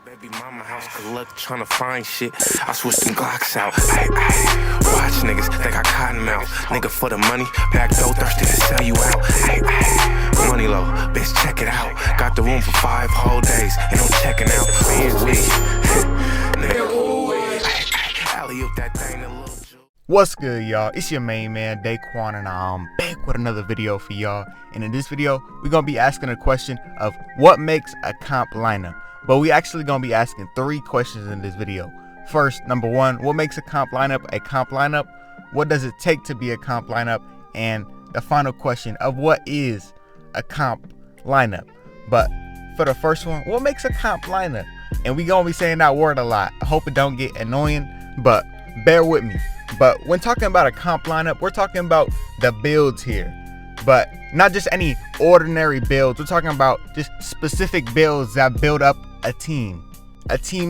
Baby mama house, good luck trying to find shit. I switched them Glocks out. Watch niggas, they got cotton mouth. Nigga for the money, back door thirsty to sell you out. Money low, bitch, check it out. Got the room for 5 whole days, and I'm checking out. Alley-oop that thing a little. What's good, y'all? It's your main man Daquan, and I'm back with another video for y'all. And in this video, we're gonna be asking a question of what makes a comp lineup. But we actually gonna be asking 3 questions in this video. First, number 1, what makes a comp lineup a comp lineup? What does it take to be a comp lineup? And the final question of what is a comp lineup? But for the first one, what makes a comp lineup? And we gonna be saying that word a lot. I hope it don't get annoying, but bear with me. But when talking about a comp lineup, we're talking about the builds here, but not just any ordinary builds. We're talking about just specific builds that build up a team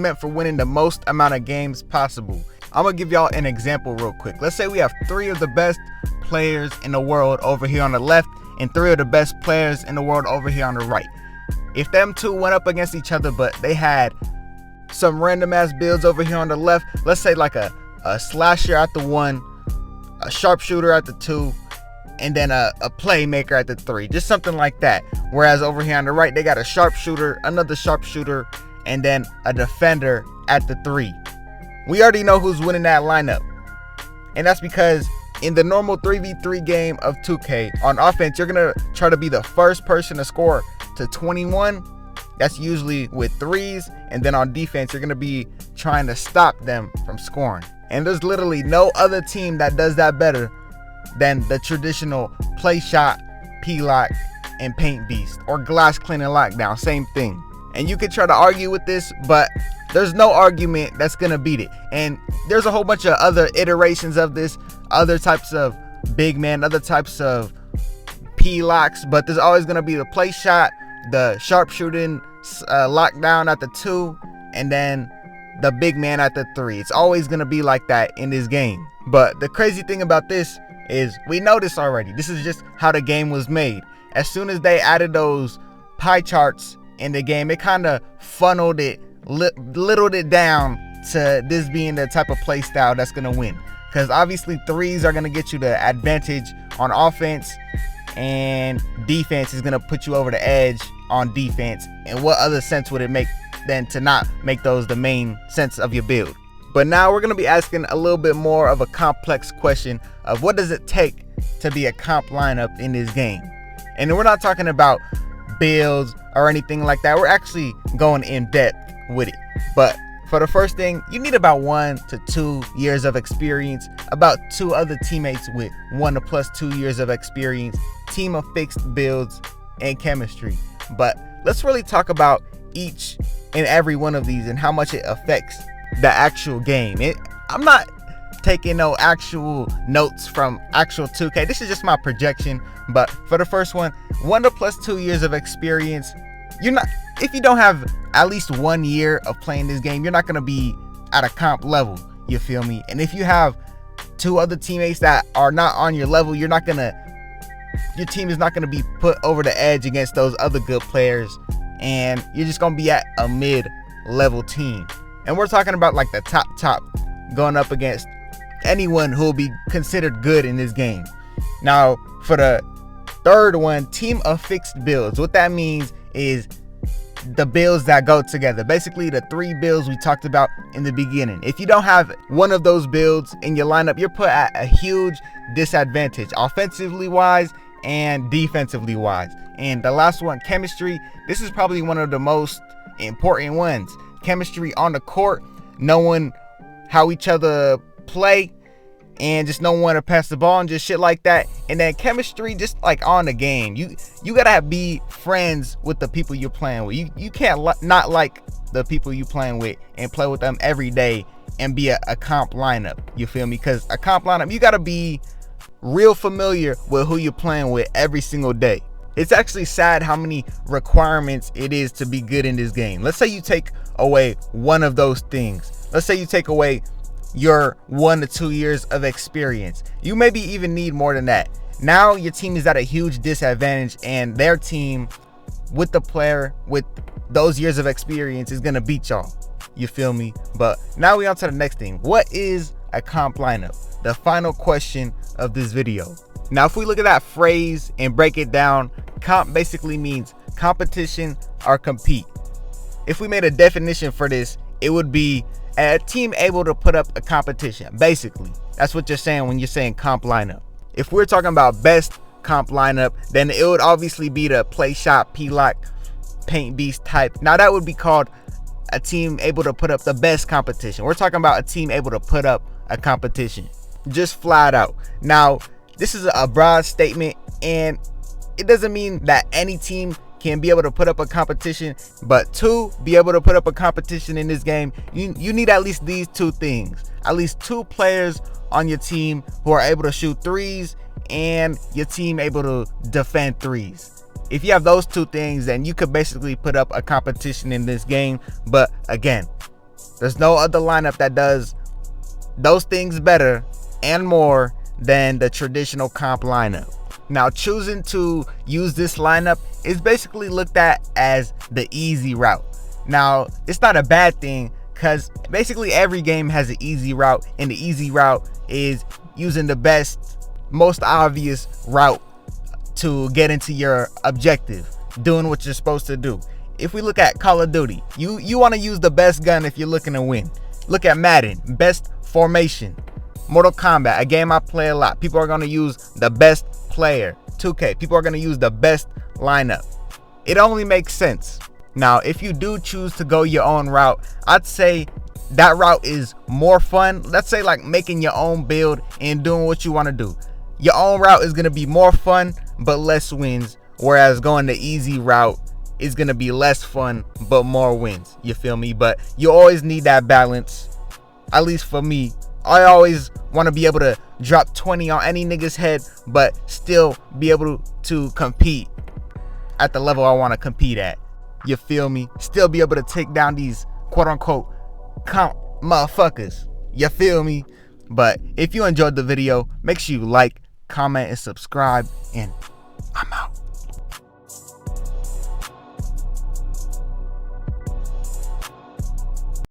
meant for winning the most amount of games possible. I'm gonna give y'all an example real quick. Let's say we have 3 of the best players in the world over here on the left and 3 of the best players in the world over here on the right. If them 2 went up against each other, but they had some random ass builds over here on the left, let's say like a slasher at the 1, a sharpshooter at the 2, and then a playmaker at the 3, just something like that. Whereas over here on the right, they got a sharpshooter, another sharpshooter, and then a defender at the 3. We already know who's winning that lineup, and that's because in the normal 3v3 game of 2K, on offense, you're gonna try to be the first person to score to 21. That's usually with 3s, and then on defense, you're gonna be trying to stop them from scoring. And there's literally no other team that does that better than the traditional play shot, P-lock, and paint beast, or glass cleaning lockdown, same thing. And you could try to argue with this, but there's no argument that's gonna beat it. And there's a whole bunch of other iterations of this, other types of big men, other types of P-locks, but there's always gonna be the play shot, the sharpshooting lockdown at the 2, and then the big man at the 3. It's always gonna be like that in this game. But the crazy thing about this is we know this already. This is just how the game was made. As soon as they added those pie charts in the game, it kind of funneled it, littled it down to this being the type of play style that's gonna win. Because obviously 3s are gonna get you the advantage on offense, and defense is gonna put you over the edge on defense. And what other sense would it make than to not make those the main sense of your build? But now we're gonna be asking a little bit more of a complex question of what does it take to be a comp lineup in this game. And we're not talking about builds or anything like that. We're actually going in depth with it. But for the first thing, you need about 1 to 2 years of experience, about 2 other teammates with 1 to plus 2 years of experience, team of fixed builds, and chemistry. But let's really talk about each and every one of these and how much it affects the actual game. I'm not taking no actual notes from actual 2K. This is just my projection. But for the first one, 1 to plus 2 years of experience, if you don't have at least 1 year of playing this game, you're not going to be at a comp level, you feel me? And if you have 2 other teammates that are not on your level, your team is not going to be put over the edge against those other good players, and you're just going to be at a mid-level team. And we're talking about like the top going up against anyone who will be considered good in this game. Now, for the third one, team of fixed builds. What that means is the builds that go together. Basically, the 3 builds we talked about in the beginning. If you don't have one of those builds in your lineup, you're put at a huge disadvantage, offensively wise and defensively wise. And the last one, chemistry. This is probably one of the most important ones. Chemistry on the court, knowing how each other play, and just knowing when to pass the ball and just shit like that. And then chemistry just like on the game. You gotta be friends with the people you're playing with. You can't not like the people you playing with and play with them every day and be a comp lineup. You feel me? Because a comp lineup, you gotta be real familiar with who you're playing with every single day. It's actually sad how many requirements it is to be good in this game. Let's say you take away one of those things. Let's say you take away your 1 to 2 years of experience. You maybe even need more than that. Now your team is at a huge disadvantage, and their team with the player with those years of experience is gonna beat y'all. You feel me? But now we on to the next thing. What is a comp lineup? The final question of this video. Now, if we look at that phrase and break it down, comp basically means competition or compete. If we made a definition for this, it would be a team able to put up a competition. Basically, that's what you're saying when you're saying comp lineup. If we're talking about best comp lineup, then it would obviously be the play shot, P-lock, paint beast type. Now that would be called a team able to put up the best competition. We're talking about a team able to put up a competition, just flat out. Now, this is a broad statement, and it doesn't mean that any team can be able to put up a competition, but to be able to put up a competition in this game, you need at least these two things. At least two players on your team who are able to shoot threes, and your team able to defend threes. If you have those two things, then you could basically put up a competition in this game. But again, there's no other lineup that does those things better and more than the traditional comp lineup. Now, choosing to use this lineup is basically looked at as the easy route. Now, it's not a bad thing, because basically every game has an easy route, and the easy route is using the best, most obvious route to get into your objective, doing what you're supposed to do. If we look at Call of Duty, you want to use the best gun if you're looking to win. Look at Madden, best formation. Mortal Kombat, a game I play a lot, people are going to use the best player. 2K, people are going to use the best lineup. It only makes sense. Now, if you do choose to go your own route, I'd say that route is more fun. Let's say like making your own build and doing what you want to do. Your own route is going to be more fun but less wins, whereas going the easy route is going to be less fun but more wins. You feel me? But you always need that balance. At least for me, I always want to be able to drop 20 on any nigga's head but still be able to compete at the level I want to compete at. You feel me? Still be able to take down these quote unquote comp motherfuckers. You feel me? But if you enjoyed the video, make sure you like, comment, and subscribe, and I'm out.